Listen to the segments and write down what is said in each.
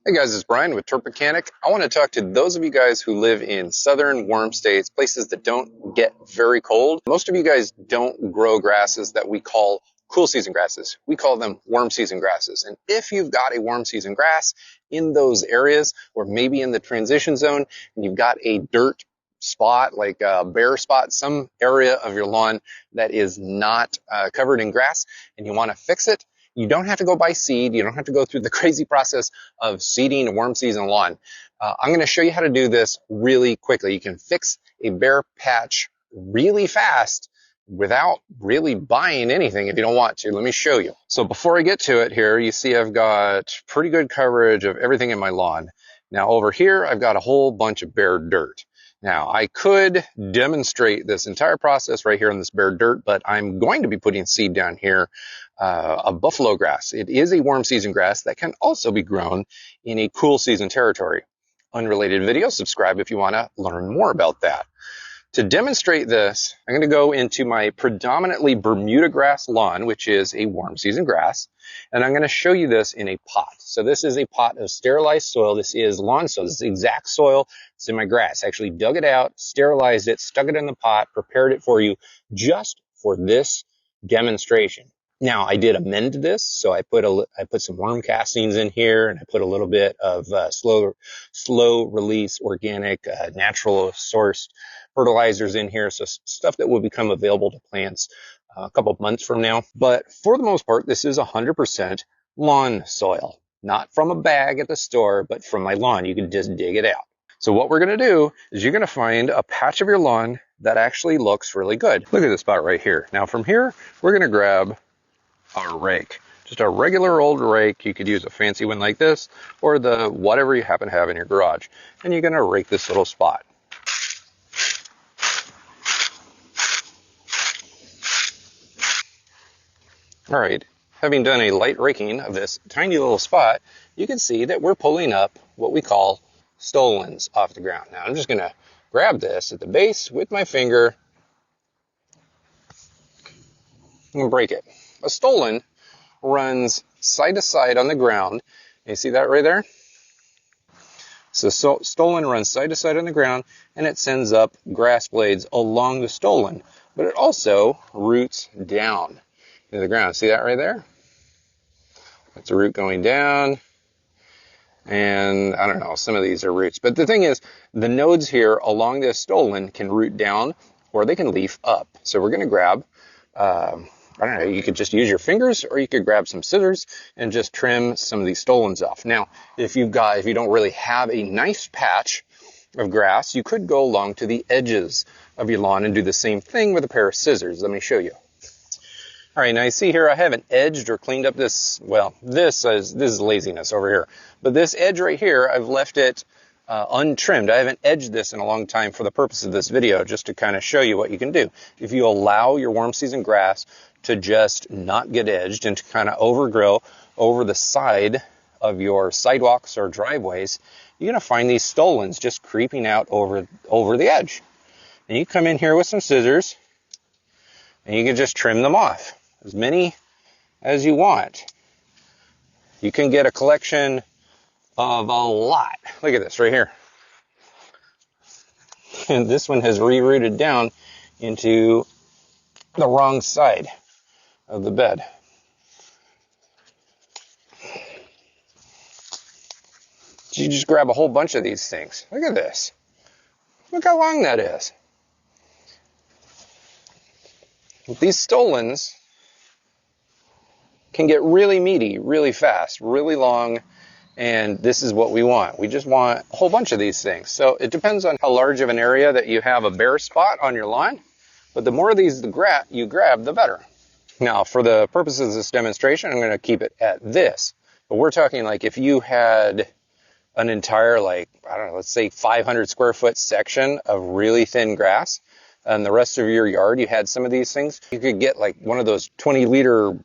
Hey guys, it's Brian with Turp Mechanic. I want to talk to those of you guys who live in southern warm states, places that don't get very cold. Most of you guys don't grow grasses that we call cool season grasses. We call them warm season grasses. And if you've got a warm season grass in those areas, or maybe in the transition zone, and you've got a dirt spot, like a bare spot, some area of your lawn that is not covered in grass, and you want to fix it, you don't have to go buy seed. You don't have to go through the crazy process of seeding a warm season lawn. I'm going to show you how to do this really quickly. You can fix a bare patch really fast without really buying anything if you don't want to. Let me show you. So before I get to it here, you see I've got pretty good coverage of everything in my lawn. Now over here, I've got a whole bunch of bare dirt. Now, I could demonstrate this entire process right here on this bare dirt, but I'm going to be putting seed down here of buffalo grass. It is a warm season grass that can also be grown in a cool season territory. Unrelated video, subscribe if you want to learn more about that. To demonstrate this, I'm going to go into my predominantly Bermuda grass lawn, which is a warm season grass, and I'm going to show you this in a pot. So this is a pot of sterilized soil. This is lawn soil. This is the exact soil that's in my grass. I actually dug it out, sterilized it, stuck it in the pot, prepared it for you just for this demonstration. Now, I did amend this, so I put some worm castings in here, and I put a little bit of slow release, organic, natural sourced fertilizers in here, so stuff that will become available to plants a couple of months from now. But for the most part, this is 100% lawn soil, not from a bag at the store, but from my lawn. You can just dig it out. So what we're going to do is you're going to find a patch of your lawn that actually looks really good. Look at this spot right here. Now from here, we're going to grab our rake, just a regular old rake. You could use a fancy one like this, or the whatever you happen to have in your garage, and you're going to rake this little spot. All right, having done a light raking of this tiny little spot, you can see that we're pulling up what we call stolons off the ground. Now I'm just going to grab this at the base with my finger and break it. A stolon runs side to side on the ground. You see that right there? So stolon runs side to side on the ground, and it sends up grass blades along the stolon, but it also roots down into the ground. See that right there? That's a root going down, and I don't know, some of these are roots. But the thing is, the nodes here along this stolon can root down, or they can leaf up. So we're going to grab I don't know, you could just use your fingers, or you could grab some scissors and just trim some of these stolons off. Now, if you don't really have a nice patch of grass, you could go along to the edges of your lawn and do the same thing with a pair of scissors. Let me show you. All right, now you see here I haven't edged or cleaned up this, well, this is laziness over here. But this edge right here, I've left it untrimmed. I haven't edged this in a long time for the purpose of this video, just to kind of show you what you can do. If you allow your warm season grass to just not get edged and to kind of overgrow over the side of your sidewalks or driveways, you're going to find these stolons just creeping out over the edge. And you come in here with some scissors and you can just trim them off, as many as you want. You can get a collection of a lot. Look at this right here. And this one has re-rooted down into the wrong side of the bed. So you just grab a whole bunch of these things. Look at this. Look how long that is. These stolons can get really meaty, really fast, really long, and this is what we want. We just want a whole bunch of these things. So it depends on how large of an area that you have a bare spot on your lawn, but the more of these you grab, the better. Now, for the purposes of this demonstration, I'm going to keep it at this. But we're talking like if you had an entire, like, I don't know, let's say 500 square foot section of really thin grass, and the rest of your yard, you had some of these things, you could get like one of those 20-liter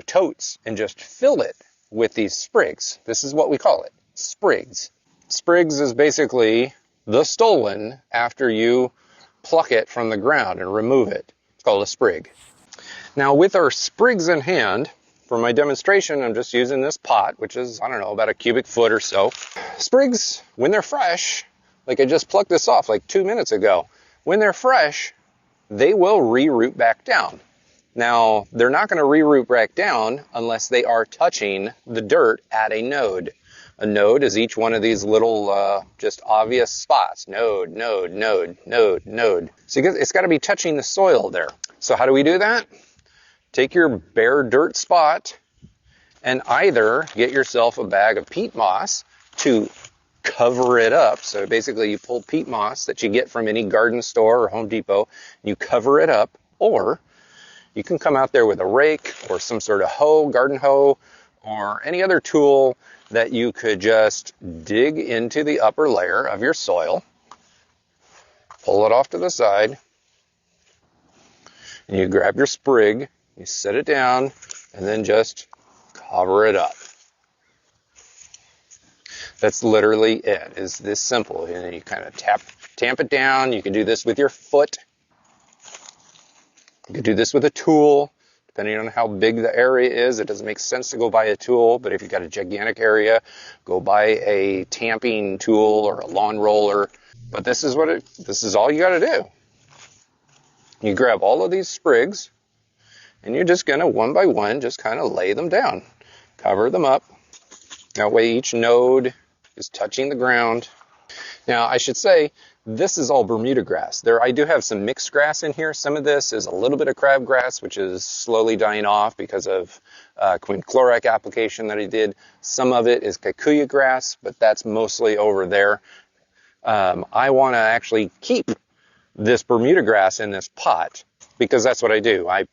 totes and just fill it with these sprigs. This is what we call it, sprigs. Sprigs is basically the stolon after you pluck it from the ground and remove it. It's called a sprig. Now, with our sprigs in hand, For my demonstration, I'm just using this pot, which is, I don't know, about a cubic foot or so. Sprigs, when they're fresh, like I just plucked this off like 2 minutes ago, when they're fresh, they will re-root back down. Now, they're not going to re-root back down unless they are touching the dirt at a node. A node is each one of these little, just obvious spots. Node, node, node, node, node. So it's got to be touching the soil there. So how do we do that? Take your bare dirt spot and either get yourself a bag of peat moss to cover it up. So basically you pull peat moss that you get from any garden store or Home Depot, you cover it up, or you can come out there with a rake or some sort of hoe, garden hoe, or any other tool that you could just dig into the upper layer of your soil, pull it off to the side, and you grab your sprig, you set it down, and then just cover it up. That's literally it. It's this simple. And you kind of tamp it down. You can do this with your foot. You could do this with a tool, depending on how big the area is. It doesn't make sense to go buy a tool, but if you've got a gigantic area, go buy a tamping tool or a lawn roller. But this is all you got to do. You grab all of these sprigs, and you're just going to, one by one, just kind of lay them down. Cover them up. That way each node is touching the ground. Now, I should say, this is all Bermuda grass. I do have some mixed grass in here. Some of this is a little bit of crabgrass, which is slowly dying off because of quinclorac application that I did. Some of it is kikuyu grass, but that's mostly over there. I want to actually keep this Bermuda grass in this pot because that's what I do. I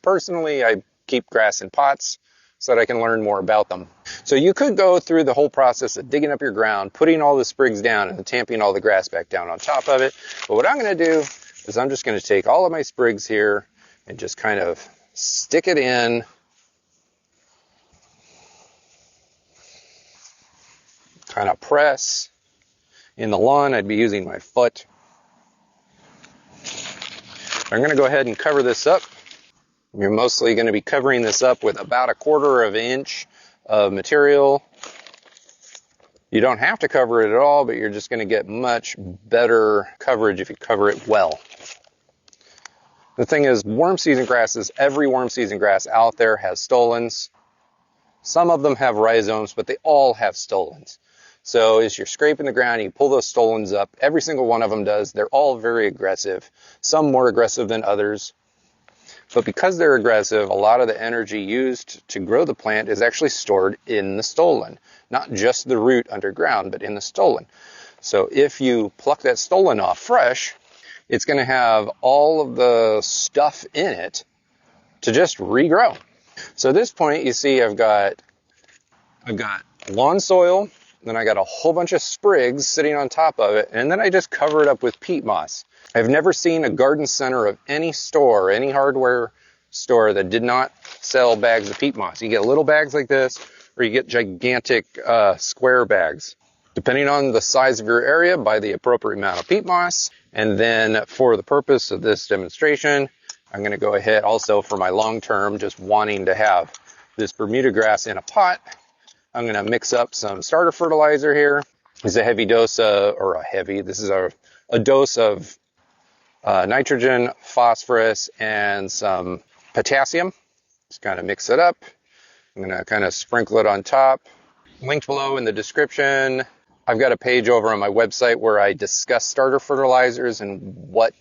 keep grass in pots so that I can learn more about them. So you could go through the whole process of digging up your ground, putting all the sprigs down, and then tamping all the grass back down on top of it. But what I'm going to do is I'm just going to take all of my sprigs here and just kind of stick it in. Kind of press. In the lawn, I'd be using my foot. I'm going to go ahead and cover this up. You're mostly going to be covering this up with about 1/4 inch of material. You don't have to cover it at all, but you're just going to get much better coverage if you cover it well. The thing is, worm season grasses, every worm season grass out there has stolons. Some of them have rhizomes, but they all have stolons. So as you're scraping the ground, you pull those stolons up. Every single one of them does. They're all very aggressive. Some more aggressive than others. But because they're aggressive, a lot of the energy used to grow the plant is actually stored in the stolon. Not just the root underground, but in the stolon. So if you pluck that stolon off fresh, it's going to have all of the stuff in it to just regrow. So at this point, you see I've got lawn soil, then I got a whole bunch of sprigs sitting on top of it, and then I just cover it up with peat moss. I've never seen a garden center of any store, any hardware store that did not sell bags of peat moss. You get little bags like this, or you get gigantic square bags. Depending on the size of your area, buy the appropriate amount of peat moss. And then for the purpose of this demonstration, I'm going to go ahead also for my long term, just wanting to have this Bermuda grass in a pot. I'm going to mix up some starter fertilizer here. This is a heavy dose this is a dose of nitrogen, phosphorus, and some potassium. Just kind of mix it up. I'm going to kind of sprinkle it on top. Linked below in the description, I've got a page over on my website where I discuss starter fertilizers and what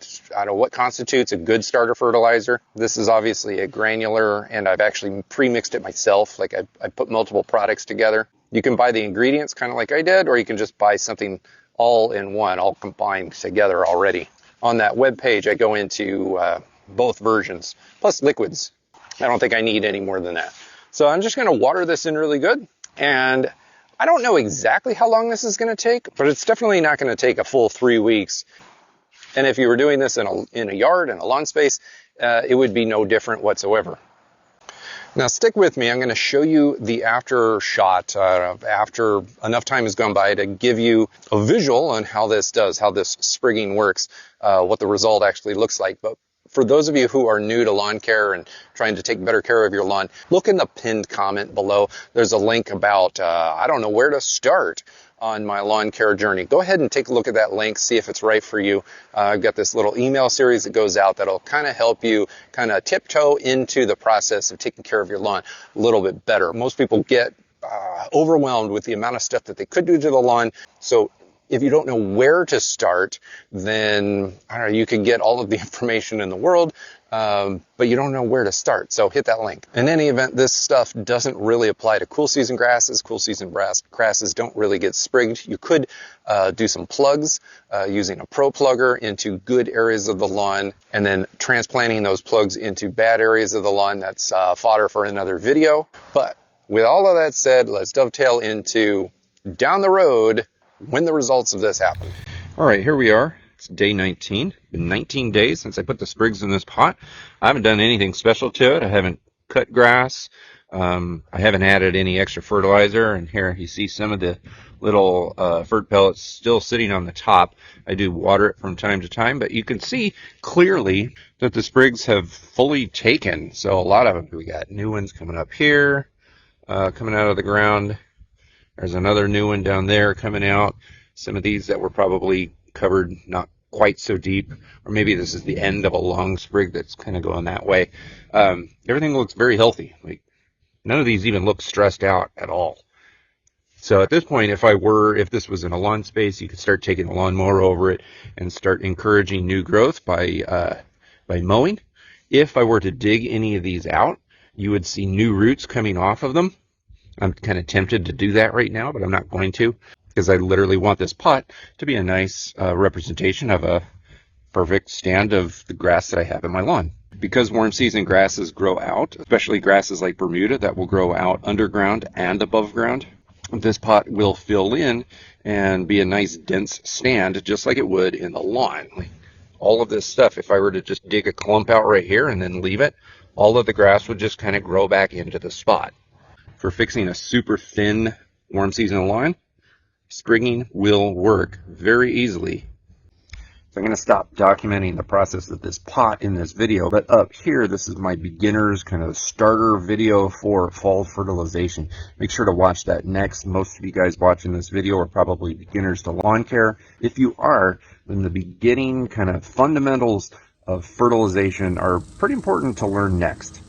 constitutes a good starter fertilizer. This is obviously a granular, and I've actually pre-mixed it myself. Like I put multiple products together. You can buy the ingredients kind of like I did, or you can just buy something all in one, all combined together already. On that web page, I go into both versions, plus liquids. I don't think I need any more than that. So I'm just going to water this in really good. And I don't know exactly how long this is going to take, but it's definitely not going to take a full 3 weeks. And if you were doing this in a yard, in a lawn space, it would be no different whatsoever. Now stick with me. I'm going to show you the after shot after enough time has gone by to give you a visual on how this sprigging works, what the result actually looks like. But For those of you who are new to lawn care and trying to take better care of your lawn, look in the pinned comment below. There's a link about, I don't know where to start on my lawn care journey. Go ahead and take a look at that link, see if it's right for you. I've got this little email series that goes out that'll kind of help you kind of tiptoe into the process of taking care of your lawn a little bit better. Most people get overwhelmed with the amount of stuff that they could do to the lawn. So if you don't know where to start, then I don't know, you can get all of the information in the world, but you don't know where to start. So hit that link. In any event, this stuff doesn't really apply to cool season grasses. Cool season grasses don't really get sprigged. You could do some plugs using a pro plugger into good areas of the lawn, and then transplanting those plugs into bad areas of the lawn. That's fodder for another video. But with all of that said, let's dovetail into down the road when the results of this happen. All right, here we are. It's day 19. Been 19 days since I put the sprigs in this pot. I haven't done anything special to it. I haven't cut grass. I haven't added any extra fertilizer. And here you see some of the little fert pellets still sitting on the top. I do water it from time to time, but you can see clearly that the sprigs have fully taken. So a lot of them, we got new ones coming up here, coming out of the ground. There's another new one down there coming out. Some of these that were probably covered not quite so deep, or maybe this is the end of a long sprig that's kind of going that way. Everything looks very healthy. Like none of these even look stressed out at all. So at this point, if this was in a lawn space, you could start taking a lawnmower over it and start encouraging new growth by mowing. If I were to dig any of these out, you would see new roots coming off of them. I'm kind of tempted to do that right now, but I'm not going to, because I literally want this pot to be a nice representation of a perfect stand of the grass that I have in my lawn. Because warm season grasses grow out, especially grasses like Bermuda that will grow out underground and above ground, this pot will fill in and be a nice dense stand just like it would in the lawn. Like all of this stuff, if I were to just dig a clump out right here and then leave it, all of the grass would just kind of grow back into the spot. For fixing a super thin warm season lawn, sprigging will work very easily. So I'm going to stop documenting the process of this pot in this video, but up here, this is my beginner's kind of starter video for fall fertilization. Make sure to watch that next. Most of you guys watching this video are probably beginners to lawn care. If you are, then the beginning kind of fundamentals of fertilization are pretty important to learn next.